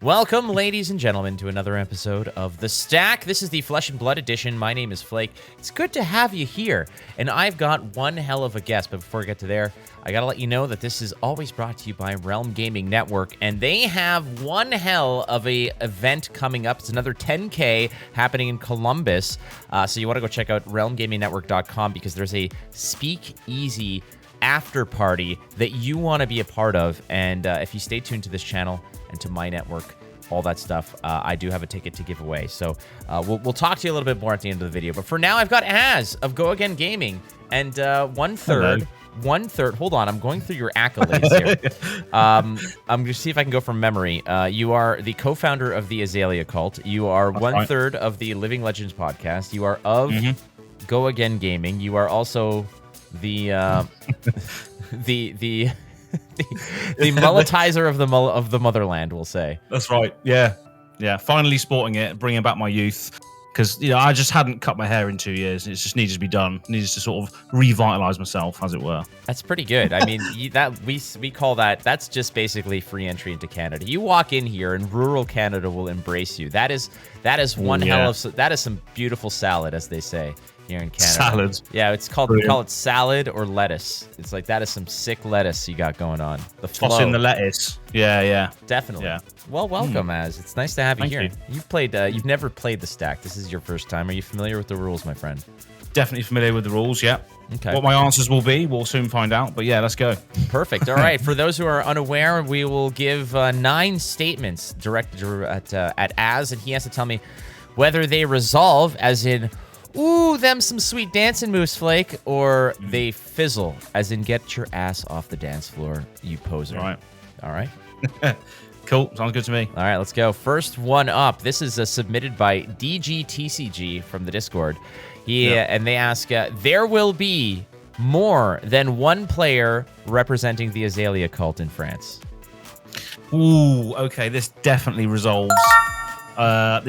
Welcome, ladies and gentlemen, to another episode of The Stack. This is the Flesh and Blood edition. My name is Flake. It's good to have you here, and I've got one hell of a guest. But before I get to there, I gotta let you know that this is always brought to you by Realm Gaming Network, and they have one hell of a event coming up. It's another 10K happening in Columbus, so you want to go check out realmgamingnetwork.com because there's a speakeasy after party that you want to be a part of, and if you stay tuned to this channel and to my network, all that stuff, I do have a ticket to give away. So we'll talk to you a little bit more at the end of the video. But for now, I've got Az of Go Again Gaming, and one third. Hold on, I'm going through your accolades here. I'm going to see if I can go from memory. You are the co-founder of the Azalea Cult. You are one third of the Living Legends podcast. You are of Go Again Gaming. You are also the the mulletizer of the motherland, we'll say. That's right. Yeah. Finally sporting it, bringing back my youth, because I just hadn't cut my hair in 2 years. It just needed to be done. It needed to sort of revitalize myself, as it were. That's pretty good. I mean, we call that's just basically free entry into Canada. You walk in here, and rural Canada will embrace you. That is one hell of that is some beautiful salad, as they say here in Canada. Salad. Yeah, it's called, we call it salad or lettuce. It's like, that is some sick lettuce you got going on. The flow. Toss in the lettuce. Yeah. Definitely. Yeah. Well, welcome, Az. It's nice to have you here. You. You've never played the stack. This is your first time. Are you familiar with the rules, my friend? Definitely familiar with the rules, yeah. Okay. What my answers will be, we'll soon find out. But yeah, let's go. Perfect. All right. For those who are unaware, we will give 9 statements directed at Az, and he has to tell me whether they resolve, as in, ooh, them some sweet dancing moves, Flake, or they fizzle, as in get your ass off the dance floor, you poser. All right. Cool. Sounds good to me. All right, let's go. First one up. This is submitted by DGTCG from the Discord. And they ask, there will be more than one player representing the Azalea Cult in France. Ooh, okay. This definitely resolves. I'm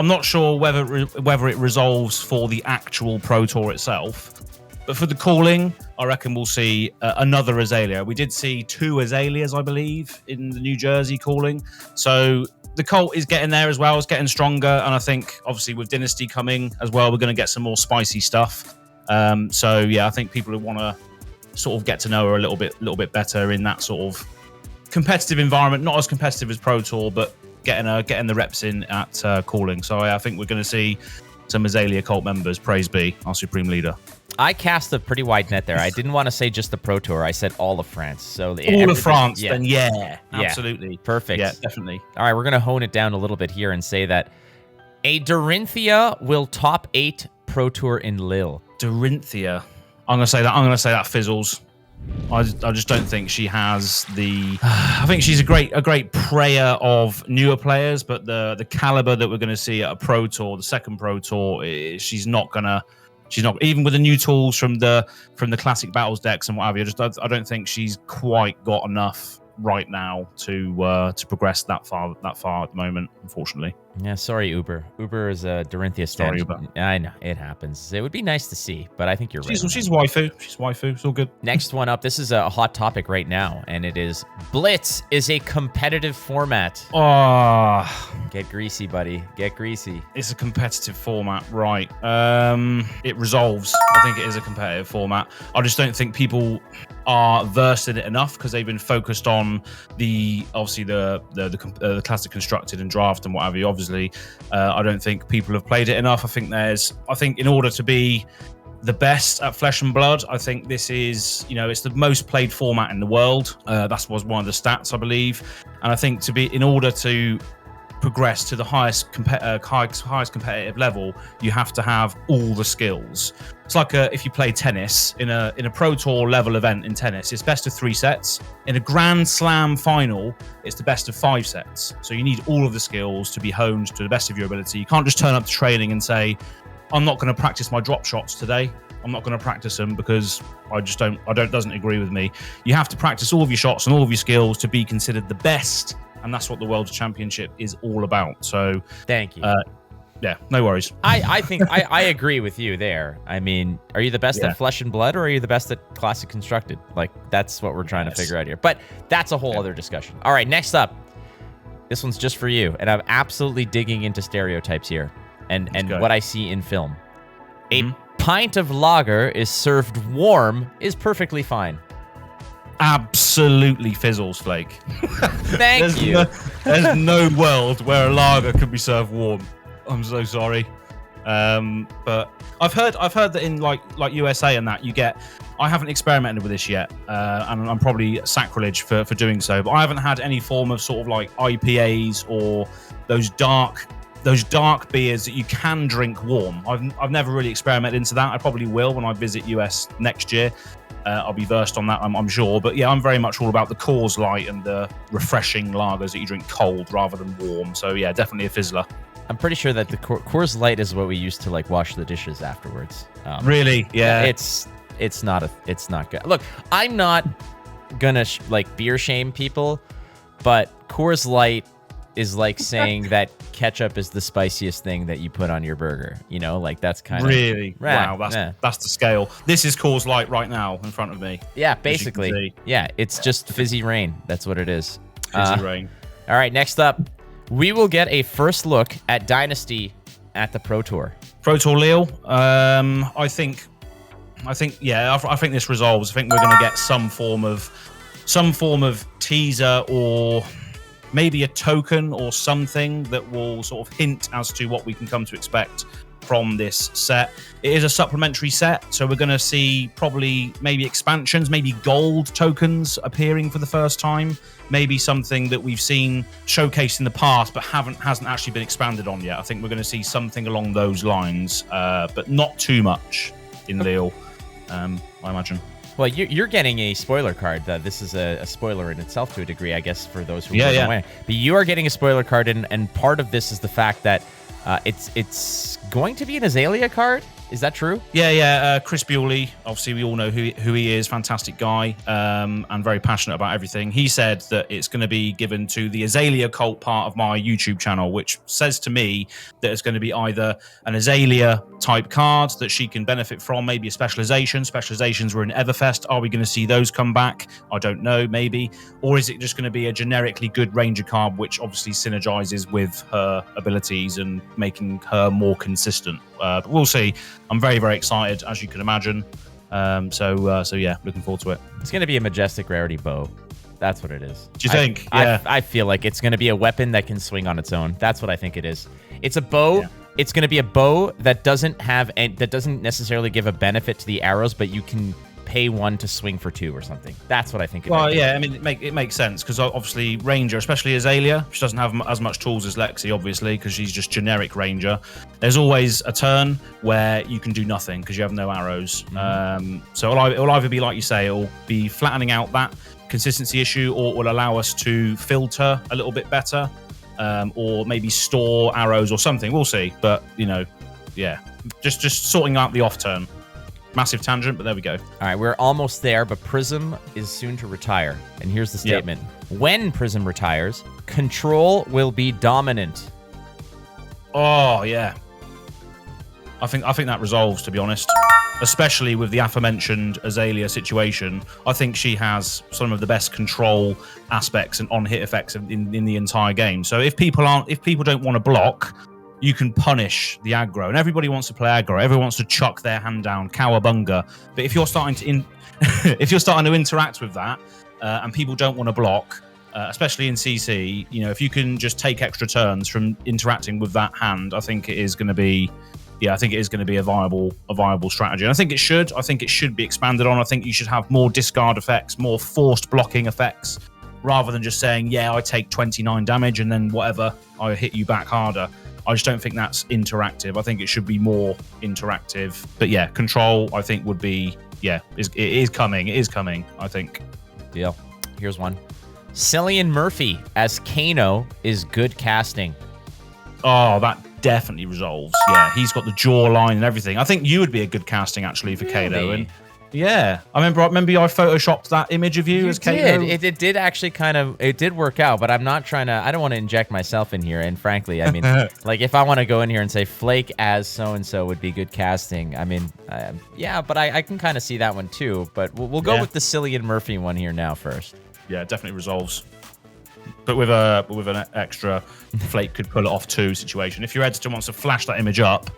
not sure whether it resolves for the actual Pro Tour itself, but for the calling, I reckon we'll see another Azalea. We did see 2 Azaleas, I believe, in the New Jersey calling. So the cult is getting there as well. It's getting stronger, and I think obviously with Dynasty coming as well, we're going to get some more spicy stuff. So yeah, I think people who want to sort of get to know her a little bit better in that sort of competitive environment, not as competitive as Pro Tour, but getting the reps in at calling. So I think we're going to see some Azalea Cult members. Praise be our Supreme Leader. I cast a pretty wide net there. I didn't want to say just the Pro Tour. I said all of France. So all of France, then absolutely. Perfect. Yeah, definitely. All right, we're going to hone it down a little bit here and say that a Dorinthea will top 8 Pro Tour in Lille. Dorinthea. I'm going to say that fizzles. I just don't think she has the. I think she's a great prayer of newer players, but the caliber that we're going to see at a Pro Tour, the second Pro Tour, she's not even with the new tools from the classic battles decks and what have you. I don't think she's quite got enough right now to progress that far at the moment, unfortunately. Yeah, sorry, Uber. Uber is a Dorinthea stand. Sorry, Uber. I know, it happens. It would be nice to see, but I think you're right. She's waifu. She's waifu. It's all good. Next one up. This is a hot topic right now, and it is Blitz is a competitive format. Oh, get greasy, buddy. Get greasy. It's a competitive format, right? It resolves. I think it is a competitive format. I just don't think people are versed in it enough because they've been focused on the classic constructed and draft and what have you. Obviously, I don't think people have played it enough. I think in order to be the best at Flesh and Blood, I think this is, it's the most played format in the world. That was one of the stats, I believe. And I think in order to progress to the highest competitive level, you have to have all the skills. It's like if you play tennis in a Pro Tour level event in tennis, it's best of 3 sets. In a Grand Slam final, it's the best of 5 sets. So you need all of the skills to be honed to the best of your ability. You can't just turn up to training and say, I'm not going to practice my drop shots today. I'm not going to practice them because doesn't agree with me. You have to practice all of your shots and all of your skills to be considered the best. And that's what the World Championship is all about. So thank you. Yeah, no worries. I think I agree with you there. I mean, are you the best at Flesh and Blood, or are you the best at Classic Constructed? Like, that's what we're trying to figure out here. But that's a whole other discussion. All right, next up. This one's just for you, and I'm absolutely digging into stereotypes here and what I see in film. A pint of lager is served warm is perfectly fine. Absolutely fizzles, Flake. Thank you. There's no world where a lager could be served warm. I'm so sorry. But I've heard that in like USA and that you get. I haven't experimented with this yet, and I'm probably sacrilege for doing so. But I haven't had any form of sort of like IPAs or those dark beers that you can drink warm. I've never really experimented into that. I probably will when I visit US next year. I'll be versed on that, I'm sure. But yeah, I'm very much all about the Coors Light and the refreshing lagers that you drink cold rather than warm. So yeah, definitely a fizzler. I'm pretty sure that the Coors Light is what we used to like wash the dishes afterwards. Really? Yeah. It's not good. Look, I'm not gonna like beer shame people, but Coors Light is like saying that ketchup is the spiciest thing that you put on your burger. You know, like that's kind of really wow. That's the scale. This is Coors Light right now in front of me. Yeah, basically. Yeah, it's just fizzy rain. That's what it is. Fizzy rain. All right, next up, we will get a first look at Dynasty at the Pro Tour. Pro Tour Lille. I think this resolves. I think we're going to get some form of teaser or maybe a token or something that will sort of hint as to what we can come to expect from this set. It is a supplementary set, so we're going to see probably maybe expansions, maybe gold tokens appearing for the first time, maybe something that we've seen showcased in the past but hasn't actually been expanded on yet. I think we're going to see something along those lines, but not too much in Lille, I imagine. Well, you're getting a spoiler card. This is a spoiler in itself to a degree, I guess, for those who weren't aware. But you are getting a spoiler card, and part of this is the fact that it's going to be an Azalea card. Is that true? Yeah. Chris Bewley, obviously we all know who he is. Fantastic guy, and very passionate about everything. He said that it's going to be given to the Azalea Cult part of my YouTube channel, which says to me that it's going to be either an Azalea type card that she can benefit from, maybe a specialization. Specializations were in Everfest. Are we going to see those come back? I don't know, maybe. Or is it just going to be a generically good Ranger card, which obviously synergizes with her abilities and making her more consistent? But we'll see. I'm very, very excited, as you can imagine. So yeah, looking forward to it. It's going to be a majestic rarity bow. That's what it is. Do you think? Yeah. I feel like it's going to be a weapon that can swing on its own. That's what I think it is. It's a bow. Yeah. It's going to be a bow that doesn't necessarily give a benefit to the arrows, but you can pay one to swing for two or something. That's what I think. Well, yeah, I mean, it makes sense because obviously Ranger, especially Azalea, she doesn't have as much tools as Lexi, obviously, because she's just generic Ranger. There's always a turn where you can do nothing because you have no arrows. So it'll either be like you say, it'll be flattening out that consistency issue, or it will allow us to filter a little bit better, or maybe store arrows or something. We'll see. But yeah, just sorting out the off turn. Massive tangent, but there we go. All right, we're almost there, but Prism is soon to retire. And here's the statement. Yep. When Prism retires, control will be dominant. Oh, yeah. I think that resolves, to be honest. Especially with the aforementioned Azalea situation. I think she has some of the best control aspects and on-hit effects in the entire game. So if people don't want to block, you can punish the aggro, and everybody wants to play aggro. Everyone wants to chuck their hand down, cowabunga. But if you're starting to interact with that, and people don't want to block, especially in CC, if you can just take extra turns from interacting with that hand, I think it is going to be, a viable strategy. And I think it should be expanded on. I think you should have more discard effects, more forced blocking effects, rather than just saying, I take 29 damage and then whatever, I hit you back harder. I just don't think that's interactive. I think it should be more interactive. But yeah, control, I think, would be, it is coming. It is coming, I think. Deal. Here's one. Cillian Murphy as Kano is good casting. Oh, that definitely resolves. Yeah, he's got the jawline and everything. I think you would be a good casting, actually, for Kano. And Yeah, I remember I photoshopped that image of you as Kano. It did actually it did work out, but I'm not trying to, I don't want to inject myself in here. And frankly, I mean, like if I want to go in here and say Flake as so-and-so would be good casting, I mean, yeah, but I can kind of see that one too. But we'll go with the Cillian Murphy one here now first. Yeah, definitely resolves. But with an extra Flake could pull it off too situation. If your editor wants to flash that image up,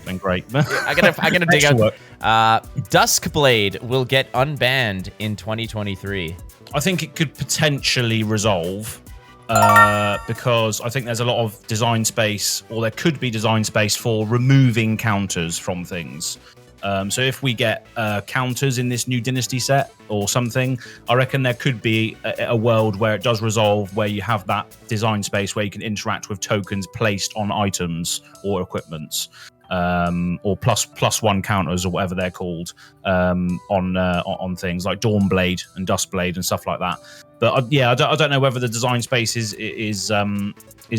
then great. I gotta dig out. Duskblade will get unbanned in 2023. I think it could potentially resolve because I think there's a lot of design space, or there could be design space for removing counters from things. So if we get counters in this new Dynasty set or something, I reckon there could be a world where it does resolve, where you have that design space where you can interact with tokens placed on items or equipments. Or plus one counters or whatever they're called on things like Dawnblade and Duskblade and stuff like that. But I don't know whether the design space is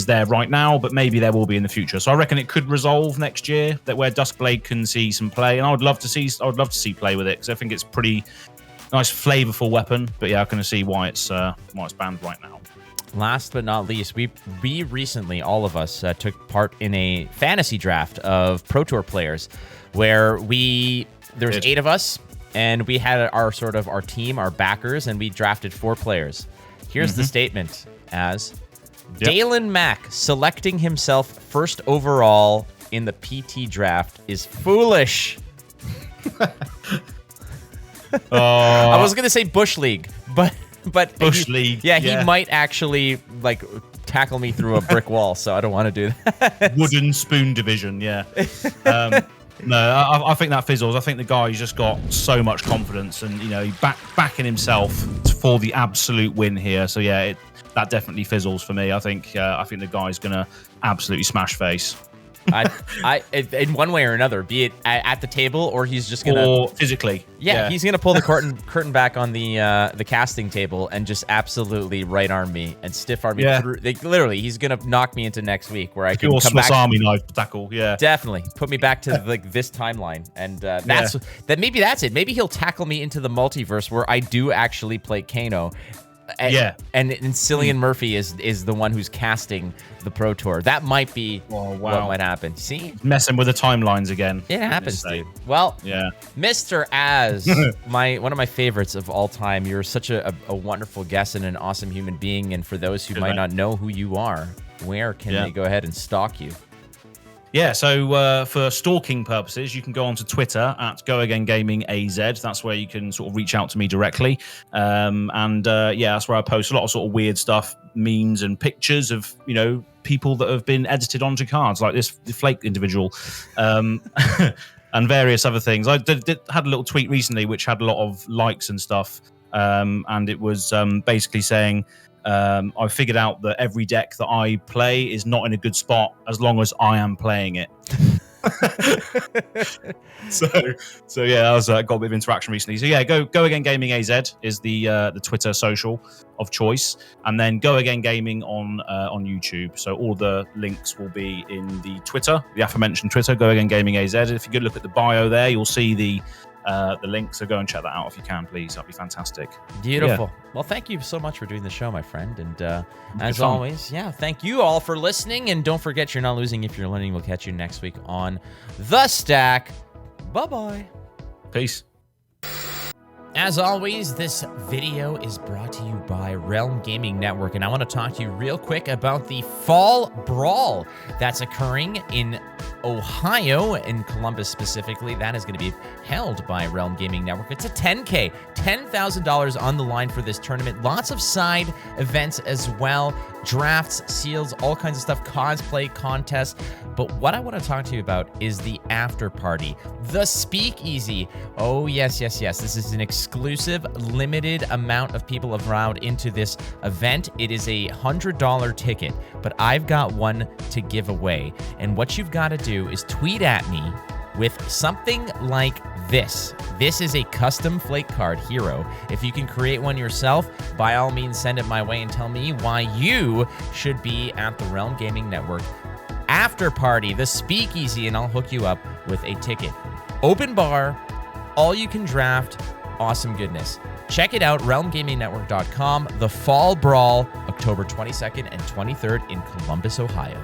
there right now, but maybe there will be in the future. So I reckon it could resolve next year, that where Duskblade can see some play, and I would love to see play with it, because I think it's pretty nice, flavorful weapon. But yeah, I can see why it's banned right now. Last but not least, we recently, all of us, took part in a fantasy draft of Pro Tour players, where there's 8 of us, and we had our team, our backers, and we drafted 4 players. Here's the statement as Daylon Mack selecting himself first overall in the PT draft is foolish. I was gonna say Bush League, but Bush League. Yeah, he might actually like tackle me through a brick wall, so I don't want to do that. Wooden spoon division, yeah. No, I think that fizzles. I think the guy's just got so much confidence, and backing himself for the absolute win here. So yeah, that definitely fizzles for me. I think the guy's gonna absolutely smash face. I in one way or another, be it at the table, or he's just gonna, or physically. Yeah, he's gonna pull the curtain back on the casting table and just absolutely right arm me and stiff arm me through. Literally, he's gonna knock me into next week, where I can come back. Army knife tackle. Yeah, definitely put me back to like this timeline, and maybe that's it. Maybe he'll tackle me into the multiverse where I do actually play Kano. And Cillian Murphy is the one who's casting the Pro Tour. That might be what might happen. See? Messing with the timelines again. It happens, dude. Well, Mr. Az, one of my favorites of all time. You're such a wonderful guest and an awesome human being. And for those who might not know who you are, where can they go ahead and stalk you? Yeah, so for stalking purposes, you can go onto Twitter at GoAgainGamingAZ. That's where you can sort of reach out to me directly. That's where I post a lot of sort of weird stuff, memes and pictures of, people that have been edited onto cards, like this Flake individual, and various other things. I had a little tweet recently which had a lot of likes and stuff, and it was basically saying, I figured out that every deck that I play is not in a good spot as long as I am playing it. so yeah, I got a bit of interaction recently. So yeah, go again gaming AZ is the Twitter social of choice, and then Go Again Gaming on YouTube. So all the links will be in the Twitter, the aforementioned Twitter, Go Again Gaming AZ. If you could look at the bio there, you'll see the link, so go and check that out if you can, please. That'd be fantastic. Beautiful. Well, thank you so much for doing the show, my friend, and as always, thank you all for listening, and don't forget, you're not losing if you're learning. We'll catch you next week on The Stack. Bye Peace. As always, this video is brought to you by Realm Gaming Network, and I want to talk to you real quick about the Fall Brawl that's occurring in Ohio, in Columbus specifically. That is going to be held by Realm Gaming Network. It's a $10K, $10,000 on the line for this tournament. Lots of side events as well, drafts, seals, all kinds of stuff, cosplay contests. But what I want to talk to you about is the after party, the Speakeasy. Oh, yes. This is an exclusive, limited amount of people allowed into this event. It is a $100 ticket, but I've got one to give away. And what you've got to do is tweet at me with something like this. This is a custom Flake card hero. If you can create one yourself, by all means, send it my way and tell me why you should be at the Realm Gaming Network after party, the Speakeasy, and I'll hook you up with a ticket. Open bar, all you can draft, awesome goodness. Check it out, realmgamingnetwork.com. The Fall Brawl, October 22nd and 23rd in Columbus, Ohio.